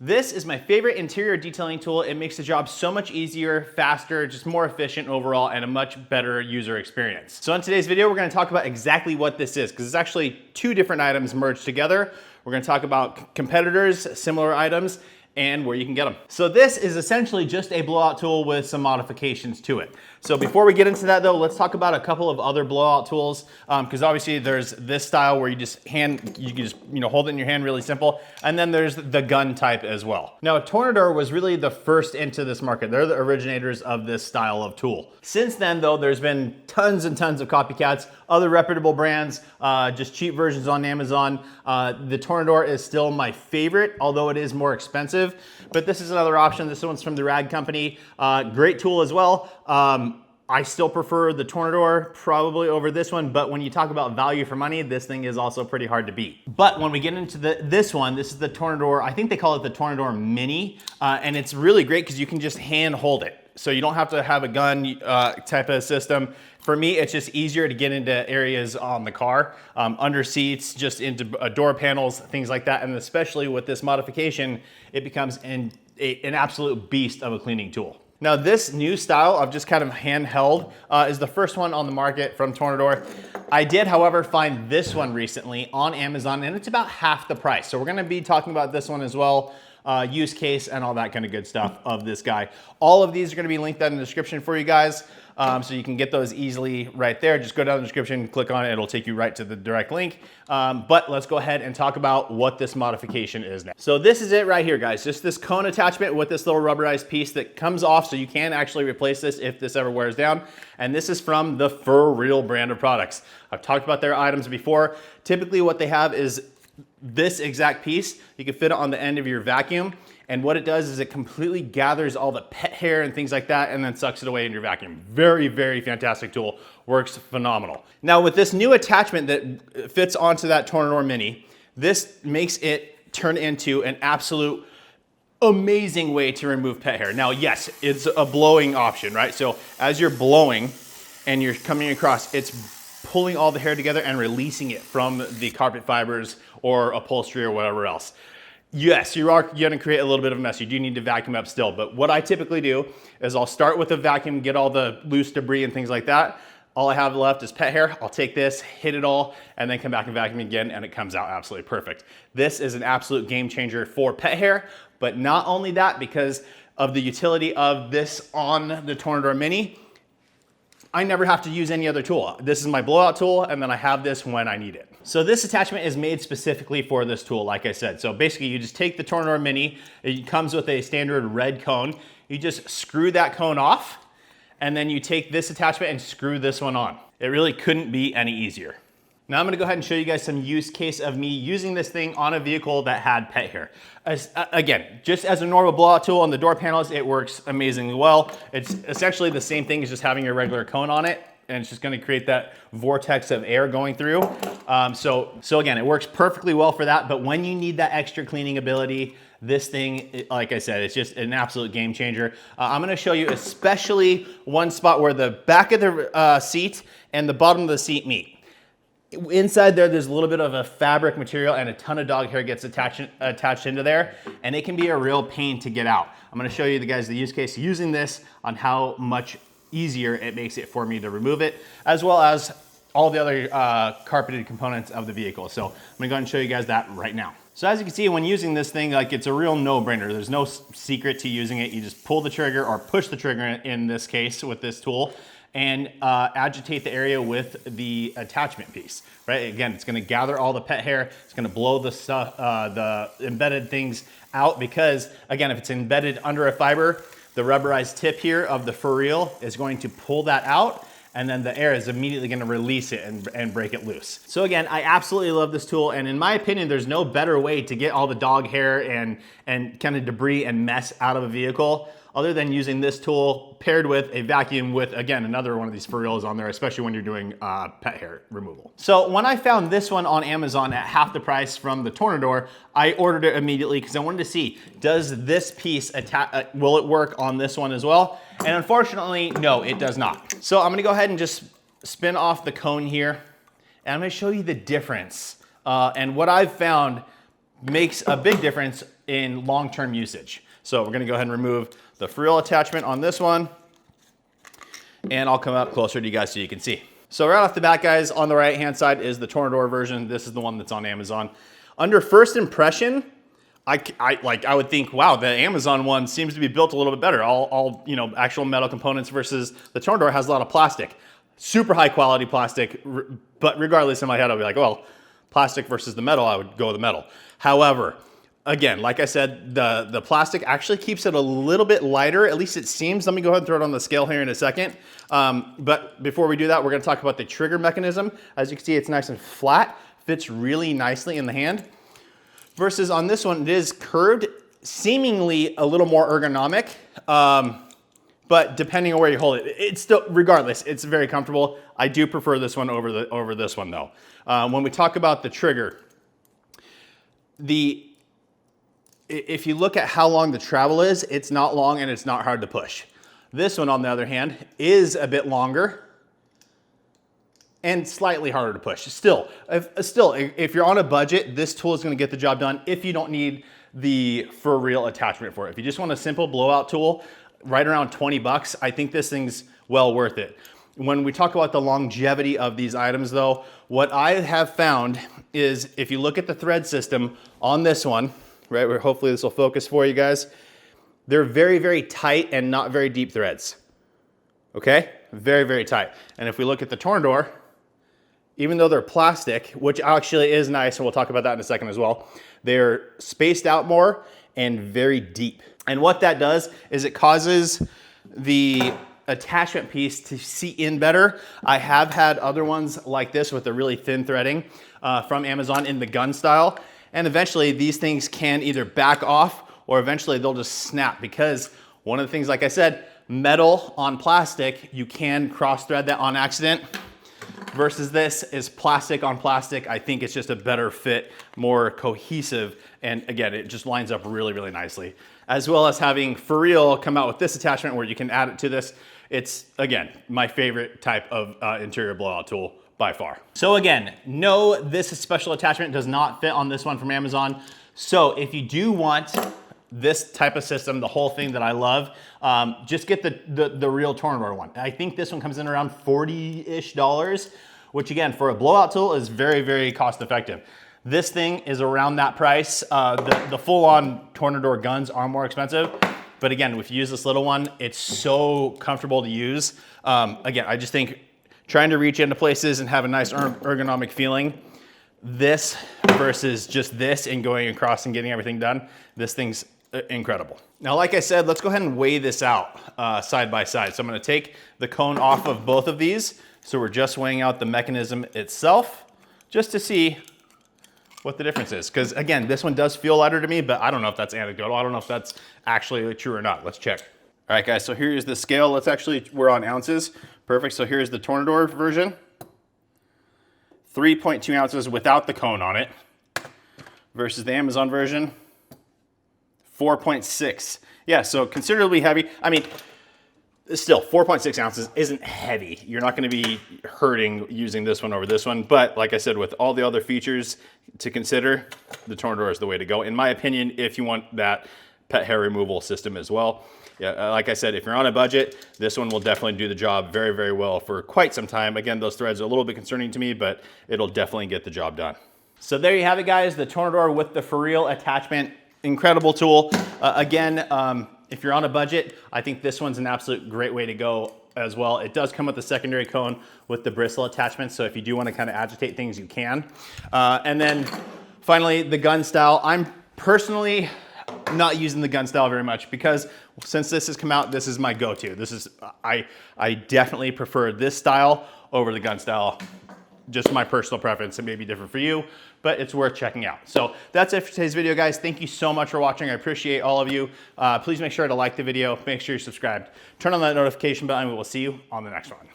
This is my favorite interior detailing tool. It makes the job so much easier, faster, just more efficient overall, and a much better user experience. So in today's video, we're gonna talk about exactly what this is, because it's actually two different items merged together. We're gonna talk about competitors, similar items, and where you can get them. So this is essentially just a blowout tool with some modifications to it. So before we get into that though, let's talk about a couple of other blowout tools, because obviously there's this style where you can just hold it in your hand, really simple, and then there's the gun type as well. Now Tornador was really the first into this market. They're the originators of this style of tool. Since then though, there's been tons and tons of copycats, other reputable brands, just cheap versions on Amazon. The Tornador is still my favorite, although it is more expensive. But this is another option. This one's from the Rad company. Great tool as well. I still prefer the Tornador probably over this one, but when you talk about value for money, this thing is also pretty hard to beat. But when we get into this one, this is the Tornador, I think they call it the Tornador Mini, and it's really great because you can just hand hold it. So you don't have to have a gun type of system. For me, it's just easier to get into areas on the car, under seats, just into door panels, things like that. And especially with this modification, it becomes an absolute beast of a cleaning tool. Now this new style of just kind of handheld is the first one on the market from Tornador. I did, however, find this one recently on Amazon, and it's about half the price. So we're gonna be talking about this one as well. Use case and all that kind of good stuff of this guy. All of these are gonna be linked down in the description for you guys, so you can get those easily right there. Just go down the description, click on it, it'll take you right to the direct link. But let's go ahead and talk about what this modification is now. So this is it right here, guys. Just this cone attachment with this little rubberized piece that comes off, so you can actually replace this if this ever wears down. And this is from the Fur-Real brand of products. I've talked about their items before. Typically what they have is this exact piece. You can fit it on the end of your vacuum, and what it does is it completely gathers all the pet hair and things like that and then sucks it away in your vacuum. Very, very fantastic tool. Works phenomenal. Now with this new attachment that fits onto that Tornador Mini, this makes it turn into an absolute amazing way to remove pet hair. Now yes, it's a blowing option, right? So as you're blowing and you're coming across, it's pulling all the hair together and releasing it from the carpet fibers or upholstery or whatever else. Yes, you are gonna create a little bit of a mess. You do need to vacuum up still, but what I typically do is I'll start with a vacuum, get all the loose debris and things like that. All I have left is pet hair. I'll take this, hit it all, and then come back and vacuum again, and it comes out absolutely perfect. This is an absolute game changer for pet hair, but not only that, because of the utility of this on the Tornador Mini, I never have to use any other tool. This is my blowout tool, and then I have this when I need it. So this attachment is made specifically for this tool, like I said. So basically you just take the Tornador Mini, it comes with a standard red cone. You just screw that cone off, and then you take this attachment and screw this one on. It really couldn't be any easier. Now I'm gonna go ahead and show you guys some use case of me using this thing on a vehicle that had pet hair. Again, just as a normal blowout tool on the door panels, it works amazingly well. It's essentially the same thing as just having a regular cone on it, and it's just gonna create that vortex of air going through. So again, it works perfectly well for that, but when you need that extra cleaning ability, this thing, like I said, it's just an absolute game changer. I'm gonna show you especially one spot where the back of the seat and the bottom of the seat meet. Inside there's a little bit of a fabric material and a ton of dog hair gets attached into there, and it can be a real pain to get out. I'm gonna show you the use case using this on how much easier it makes it for me to remove it, as well as all the other carpeted components of the vehicle. So I'm gonna go ahead and show you guys that right now. So as you can see, when using this thing, like, it's a real no-brainer. There's no secret to using it. You just pull the trigger, or push the trigger in this case with this tool, and agitate the area with the attachment piece, right? Again, it's gonna gather all the pet hair. It's gonna blow the stuff, the embedded things out, because again, if it's embedded under a fiber, the rubberized tip here of the Fur-Reel is going to pull that out, and then the air is immediately gonna release it and break it loose. So again, I absolutely love this tool, and in my opinion, there's no better way to get all the dog hair and kind of debris and mess out of a vehicle other than using this tool paired with a vacuum with, again, another one of these Fur-Reels on there, especially when you're doing pet hair removal. So when I found this one on Amazon at half the price from the Tornador, I ordered it immediately because I wanted to see, does this piece, will it work on this one as well? And unfortunately, no, it does not. So I'm gonna go ahead and just spin off the cone here, and I'm gonna show you the difference. And what I've found makes a big difference in long-term usage. So we're gonna go ahead and remove the frill attachment on this one, and I'll come up closer to you guys so you can see. So right off the bat, guys, on the right-hand side is the Tornador version. This is the one that's on Amazon. Under first impression, I would think, wow, the Amazon one seems to be built a little bit better. All you know, actual metal components versus the Tornador has a lot of plastic. Super high quality plastic, but regardless, in my head, I'll be like, well, plastic versus the metal, I would go with the metal. However, again, like I said, the plastic actually keeps it a little bit lighter, at least it seems. Let me go ahead and throw it on the scale here in a second. But before we do that, we're gonna talk about the trigger mechanism. As you can see, it's nice and flat, fits really nicely in the hand. Versus on this one, it is curved, seemingly a little more ergonomic, but depending on where you hold it, it's still, regardless, it's very comfortable. I do prefer this one over this one though. When we talk about the trigger, if you look at how long the travel is, it's not long and it's not hard to push. This one, on the other hand, is a bit longer and slightly harder to push. Still, if you're on a budget, this tool is gonna get the job done if you don't need the for real attachment for it. If you just want a simple blowout tool, right around 20 bucks, I think this thing's well worth it. When we talk about the longevity of these items though, what I have found is if you look at the thread system on this one, right, where hopefully this will focus for you guys, they're very, very tight and not very deep threads. Okay, very, very tight. And if we look at the Tornador, even though they're plastic, which actually is nice, and we'll talk about that in a second as well, they're spaced out more and very deep. And what that does is it causes the attachment piece to seat in better. I have had other ones like this with the really thin threading from Amazon in the gun style. And eventually these things can either back off or eventually they'll just snap, because one of the things, like I said, metal on plastic, you can cross thread that on accident, versus this is plastic on plastic. I think it's just a better fit, more cohesive. And again, it just lines up really, really nicely. As well as having for real come out with this attachment where you can add it to this. It's, again, my favorite type of interior blowout tool by far. So again, no, this special attachment does not fit on this one from Amazon. So if you do want this type of system, the whole thing that I love, just get the real Tornador one. I think this one comes in around $40-ish, which again, for a blowout tool is very, very cost effective. This thing is around that price. The full-on Tornador guns are more expensive, but again, if you use this little one, it's so comfortable to use. Again, I just think trying to reach into places and have a nice ergonomic feeling, this versus just this and going across and getting everything done, this thing's incredible. Now, like I said, let's go ahead and weigh this out side by side. So I'm gonna take the cone off of both of these. So we're just weighing out the mechanism itself just to see what the difference is. Because again, this one does feel lighter to me, but I don't know if that's anecdotal. I don't know if that's actually true or not. Let's check. All right, guys, so here's the scale. We're on ounces. Perfect, so here's the Tornador version. 3.2 ounces without the cone on it versus the Amazon version, 4.6. Yeah, so considerably heavy. I mean, still 4.6 ounces isn't heavy. You're not gonna be hurting using this one over this one, but like I said, with all the other features to consider, the Tornador is the way to go, in my opinion, if you want that pet hair removal system as well. Yeah, like I said, if you're on a budget, this one will definitely do the job very, very well for quite some time. Again, those threads are a little bit concerning to me, but it'll definitely get the job done. So there you have it, guys, the Tornador with the for real attachment. Incredible tool. Again, if you're on a budget, I think this one's an absolute great way to go as well. It does come with a secondary cone with the bristle attachment, so if you do want to kind of agitate things, you can. And then finally, the gun style. I'm personally not using the gun style very much because since this has come out, this is my go-to. This is, I definitely prefer this style over the gun style. Just my personal preference. It may be different for you, but it's worth checking out. So that's it for today's video, guys. Thank you so much for watching. I appreciate all of you. Please make sure to like the video. Make sure you're subscribed. Turn on that notification button. We will see you on the next one.